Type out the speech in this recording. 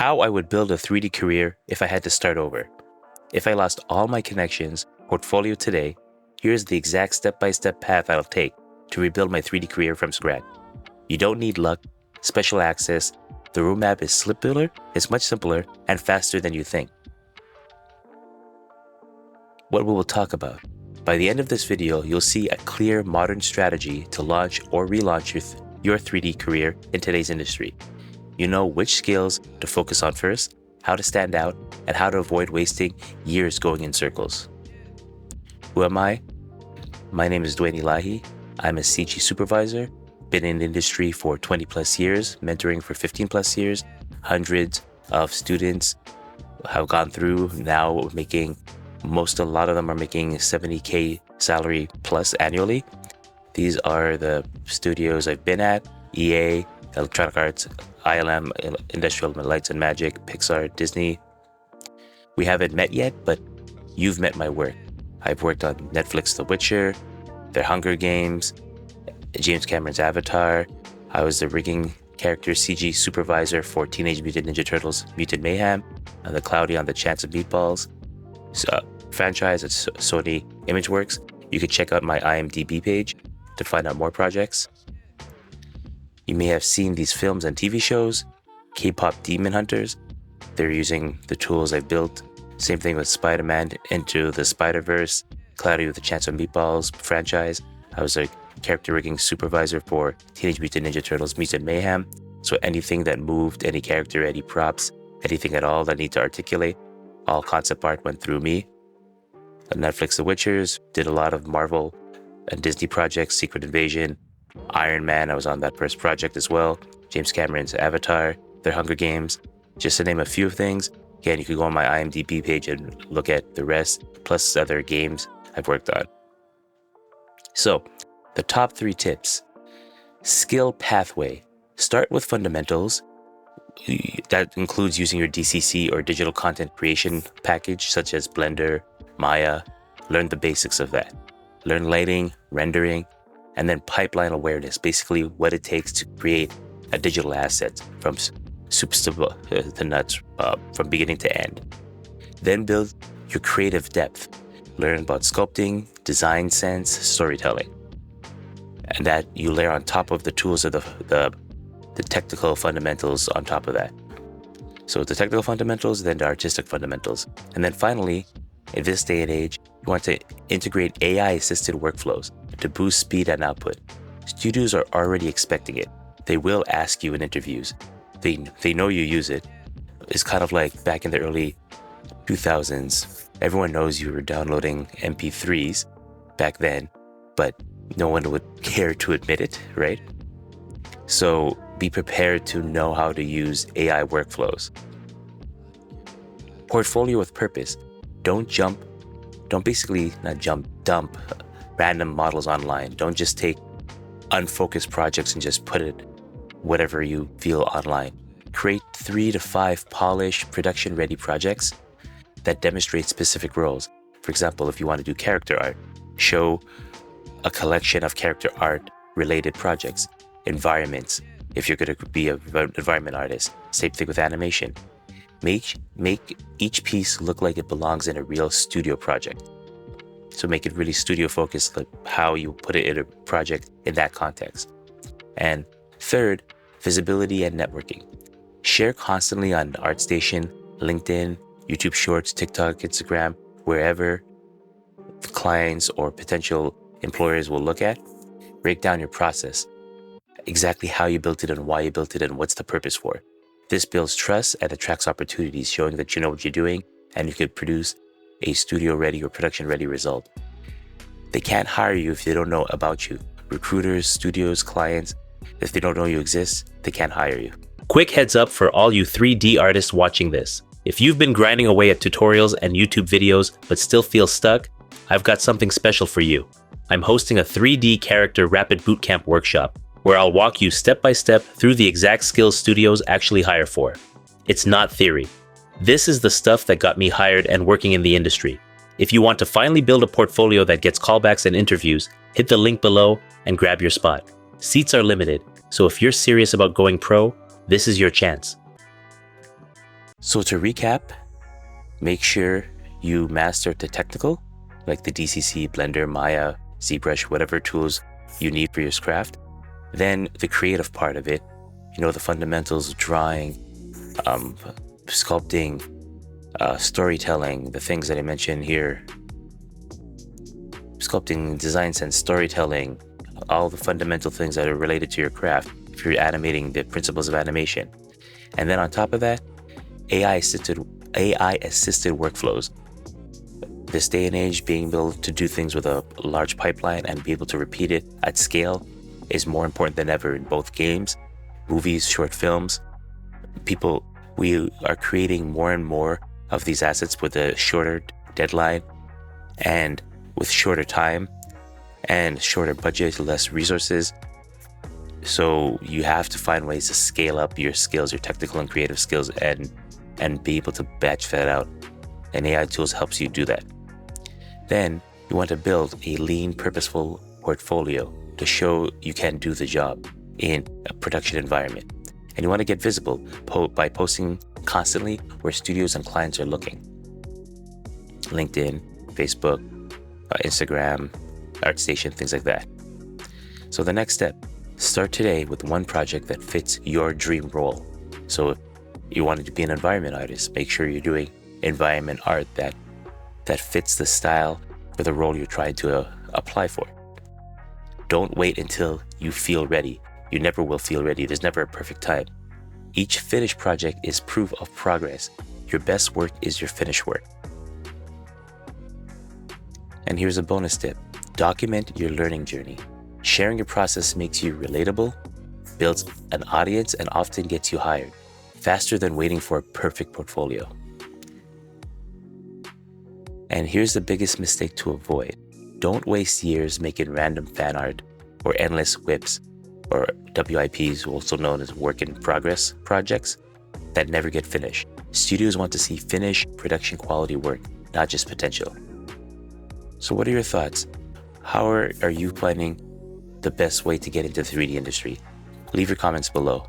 How I would build a 3D career if I had to start over. If I lost all my connections, portfolio today, here's the exact step-by-step path I'll take to rebuild my 3D career from scratch. You don't need luck, special access. The roadmap is much simpler and faster than you think. What we will talk about. By the end of this video, you'll see a clear modern strategy to launch or relaunch your 3D career in today's industry. You know which skills to focus on first, how to stand out, and how to avoid wasting years going in circles. Who am I? My name is Dwayne Elahie. I'm a CG Supervisor, been in the industry for 20 plus years, mentoring for 15 plus years. Hundreds of students have gone through, now making a lot of them are making 70K salary plus annually. These are the studios I've been at: EA, Electronic Arts, ILM, Industrial Lights and Magic, Pixar, Disney. We haven't met yet, but you've met my work. I've worked on Netflix The Witcher, The Hunger Games, James Cameron's Avatar. I was the rigging character CG Supervisor for Teenage Mutant Ninja Turtles Mutant Mayhem, and the Cloudy on the Chance of Meatballs franchise at Sony ImageWorks. You can check out my IMDb page to find out more projects. You may have seen these films and TV shows, K-pop Demon Hunters. They're using the tools I built. Same thing with Spider-Man Into the Spider-Verse, Cloudy with a Chance of Meatballs franchise. I was a character rigging supervisor for Teenage Mutant Ninja Turtles Mutant Mayhem. So anything that moved, any character, any props, anything at all that I need to articulate, all concept art went through me. On Netflix The Witchers, did a lot of Marvel and Disney projects, Secret Invasion, Iron Man, I was on that first project as well. James Cameron's Avatar, The Hunger Games, just to name a few things. Again, you could go on my IMDb page and look at the rest, plus other games I've worked on. So, the top 3 tips. Skill pathway. Start with fundamentals. That includes using your DCC or digital content creation package, such as Blender, Maya. Learn the basics of that. Learn lighting, rendering, and then pipeline awareness, basically what it takes to create a digital asset from soup to nuts, from beginning to end. Then build your creative depth. Learn about sculpting, design sense, storytelling. And that you layer on top of the tools of the technical fundamentals on top of that. So the technical fundamentals, then the artistic fundamentals. And then finally, in this day and age, you want to integrate AI-assisted workflows to boost speed and output. Studios are already expecting it. They will ask you in interviews. They know you use it. It's kind of like back in the early 2000s. Everyone knows you were downloading MP3s back then, but no one would care to admit it, right? So be prepared to know how to use AI workflows. Portfolio with purpose. Don't dump random models online. Don't just take unfocused projects and just put it whatever you feel online. Create 3 to 5 polished, production-ready projects that demonstrate specific roles. For example, if you want to do character art, show a collection of character art-related projects. Environments, if you're going to be an environment artist. Same thing with animation. Make each piece look like it belongs in a real studio project. So make it really studio focused, like how you put it in a project in that context. And third, visibility and networking. Share constantly on ArtStation, LinkedIn, YouTube Shorts, TikTok, Instagram, wherever clients or potential employers will look at. Break down your process, exactly how you built it and why you built it and what's the purpose for it. This builds trust and attracts opportunities, showing that you know what you're doing and you could produce a studio-ready or production-ready result. They can't hire you if they don't know about you. Recruiters, studios, clients, if they don't know you exist, they can't hire you. Quick heads up for all you 3D artists watching this. If you've been grinding away at tutorials and YouTube videos but still feel stuck, I've got something special for you. I'm hosting a 3D character rapid bootcamp workshop where I'll walk you step by step through the exact skills studios actually hire for. It's not theory. This is the stuff that got me hired and working in the industry. If you want to finally build a portfolio that gets callbacks and interviews, hit the link below and grab your spot. Seats are limited, so if you're serious about going pro, this is your chance. So to recap, make sure you master the technical, like the DCC, Blender, Maya, ZBrush, whatever tools you need for your craft. Then the creative part of it, the fundamentals, drawing, sculpting, storytelling, the things that I mentioned here, sculpting, design sense, storytelling, all the fundamental things that are related to your craft if you're animating, the principles of animation. And then on top of that, AI-assisted workflows. This day and age, being able to do things with a large pipeline and be able to repeat it at scale is more important than ever in both games, movies, short films. We are creating more and more of these assets with a shorter deadline and with shorter time and shorter budget, less resources. So you have to find ways to scale up your skills, your technical and creative skills, and be able to batch that out. And AI tools helps you do that. Then you want to build a lean, purposeful portfolio to show you can do the job in a production environment. And you want to get visible by posting constantly where studios and clients are looking. LinkedIn, Facebook, Instagram, ArtStation, things like that. So the next step, start today with one project that fits your dream role. So if you wanted to be an environment artist, make sure you're doing environment art that fits the style for the role you're trying to apply for. Don't wait until you feel ready. You never will feel ready. There's never a perfect time. Each finished project is proof of progress. Your best work is your finished work. And here's a bonus tip. Document your learning journey. Sharing your process makes you relatable, builds an audience, and often gets you hired, faster than waiting for a perfect portfolio. And here's the biggest mistake to avoid. Don't waste years making random fan art or endless whips, or WIPs, also known as work in progress projects, that never get finished. Studios want to see finished production quality work, not just potential. So what are your thoughts? How are you finding the best way to get into the 3D industry? Leave your comments below.